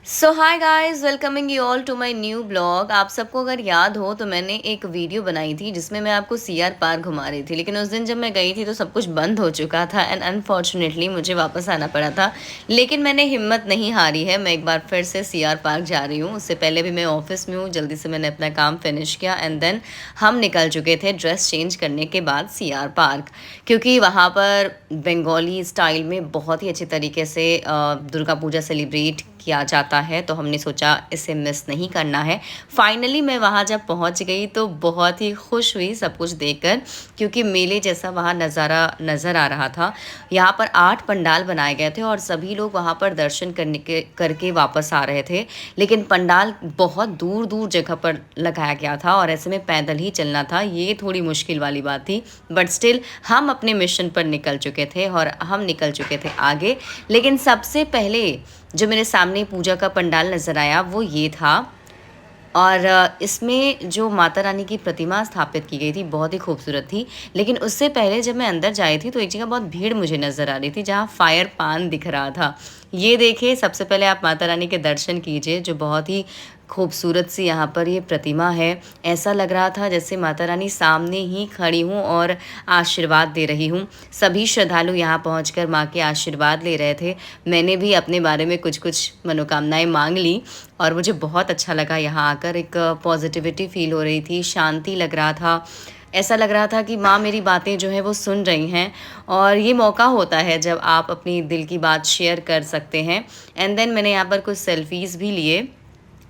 So hi guys, welcoming you all to my new blog. आप सबको अगर याद हो तो मैंने एक वीडियो बनाई थी जिसमें मैं आपको सीआर पार्क घुमा रही थी, लेकिन उस दिन जब मैं गई थी तो सब कुछ बंद हो चुका था एंड अनफॉर्चुनेटली मुझे वापस आना पड़ा था। लेकिन मैंने हिम्मत नहीं हारी है, मैं एक बार फिर से सीआर पार्क जा रही हूँ। उससे पहले भी मैं ऑफिस में हूँ, जल्दी से मैंने अपना काम फिनिश किया एंड देन हम निकल चुके थे ड्रेस चेंज करने के बाद सीआर पार्क, क्योंकि वहाँ पर बंगाली स्टाइल में बहुत ही अच्छे तरीके से दुर्गा पूजा सेलिब्रेट किया जाता है, तो हमने सोचा इसे मिस नहीं करना है। फाइनली मैं वहाँ जब पहुँच गई तो बहुत ही खुश हुई सब कुछ देखकर, क्योंकि मेले जैसा वहाँ नज़ारा नज़र आ रहा था। यहाँ पर 8 पंडाल बनाए गए थे और सभी लोग वहाँ पर दर्शन करके वापस आ रहे थे। लेकिन पंडाल बहुत दूर दूर जगह पर लगाया गया था और ऐसे में पैदल ही चलना था, ये थोड़ी मुश्किल वाली बात थी। बट स्टिल हम अपने मिशन पर निकल चुके थे और हम निकल चुके थे आगे। लेकिन सबसे पहले जो मेरे सामने पूजा का पंडाल नज़र आया वो ये था, और इसमें जो माता रानी की प्रतिमा स्थापित की गई थी बहुत ही खूबसूरत थी। लेकिन उससे पहले जब मैं अंदर जाई थी तो एक जगह बहुत भीड़ मुझे नज़र आ रही थी जहाँ फायर पान दिख रहा था। ये देखिए, सबसे पहले आप माता रानी के दर्शन कीजिए, जो बहुत ही खूबसूरत सी यहाँ पर ये प्रतिमा है। ऐसा लग रहा था जैसे माता रानी सामने ही खड़ी हूँ और आशीर्वाद दे रही हूँ। सभी श्रद्धालु यहाँ पहुँचकर माँ के आशीर्वाद ले रहे थे। मैंने भी अपने बारे में कुछ कुछ मनोकामनाएं मांग ली और मुझे बहुत अच्छा लगा यहाँ आकर। एक पॉजिटिविटी फील हो रही थी, शांति लग रहा था। ऐसा लग रहा था कि माँ मेरी बातें जो हैं वो सुन रही हैं, और ये मौका होता है जब आप अपनी दिल की बात शेयर कर सकते हैं। एंड देन मैंने यहाँ पर कुछ सेल्फीज़ भी लिए।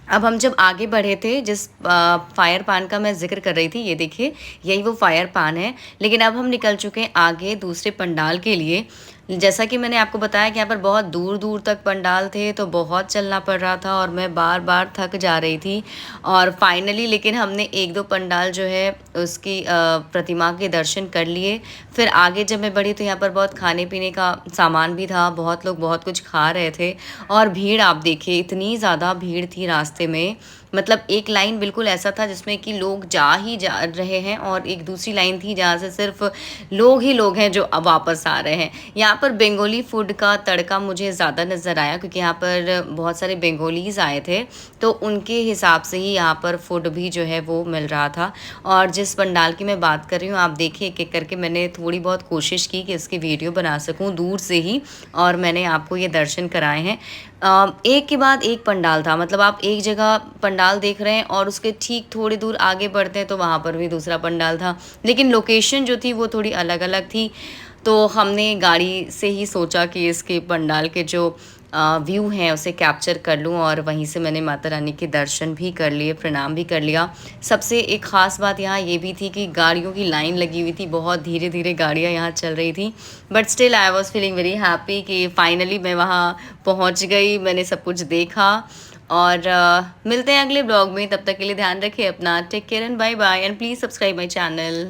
अब हम जब आगे बढ़े थे, जिस फायर पान का मैं ज़िक्र कर रही थी, ये देखिए यही वो फायर पान है। लेकिन अब हम निकल चुके हैं आगे दूसरे पंडाल के लिए। जैसा कि मैंने आपको बताया कि यहाँ पर बहुत दूर दूर तक पंडाल थे, तो बहुत चलना पड़ रहा था और मैं बार बार थक जा रही थी। और फाइनली लेकिन हमने एक दो पंडाल जो है उसकी प्रतिमा के दर्शन कर लिए। फिर आगे जब मैं बढ़ी तो यहाँ पर बहुत खाने पीने का सामान भी था, बहुत लोग बहुत कुछ खा रहे थे। और भीड़ आप देखिए, इतनी ज़्यादा भीड़ थी रास्ते में। मतलब एक लाइन बिल्कुल ऐसा था जिसमें कि लोग जा रहे हैं, और एक दूसरी लाइन थी जहाँ से सिर्फ लोग ही लोग हैं जो अब वापस आ रहे हैं। यहाँ पर बंगाली फूड का तड़का मुझे ज़्यादा नज़र आया, क्योंकि यहाँ पर बहुत सारे बंगालीज़ आए थे, तो उनके हिसाब से ही यहाँ पर फूड भी जो है वो मिल रहा था। और जिस पंडाल की मैं बात कर रही हूँ, आप देखिए एक एक करके मैंने थोड़ी बहुत कोशिश की कि इसकी वीडियो बना सकूँ दूर से ही, और मैंने आपको ये दर्शन कराए हैं। एक के बाद एक पंडाल था, मतलब आप एक जगह पंडाल देख रहे हैं और उसके ठीक थोड़ी दूर आगे बढ़ते हैं तो वहाँ पर भी दूसरा पंडाल था, लेकिन लोकेशन जो थी वो थोड़ी अलग अलग थी। तो हमने गाड़ी से ही सोचा कि इसके पंडाल के जो व्यू हैं उसे कैप्चर कर लूँ, और वहीं से मैंने माता रानी के दर्शन भी कर लिए, प्रणाम भी कर लिया। सबसे एक ख़ास बात यहाँ ये भी थी कि गाड़ियों की लाइन लगी हुई थी, बहुत धीरे धीरे गाड़ियाँ यहाँ चल रही थी। But still I was feeling very happy कि फाइनली मैं वहाँ पहुँच गई, मैंने सब कुछ देखा। और मिलते हैं अगले ब्लॉग में, तब तक के लिए ध्यान रखिए अपना। Take care and bye bye, and please subscribe my channel.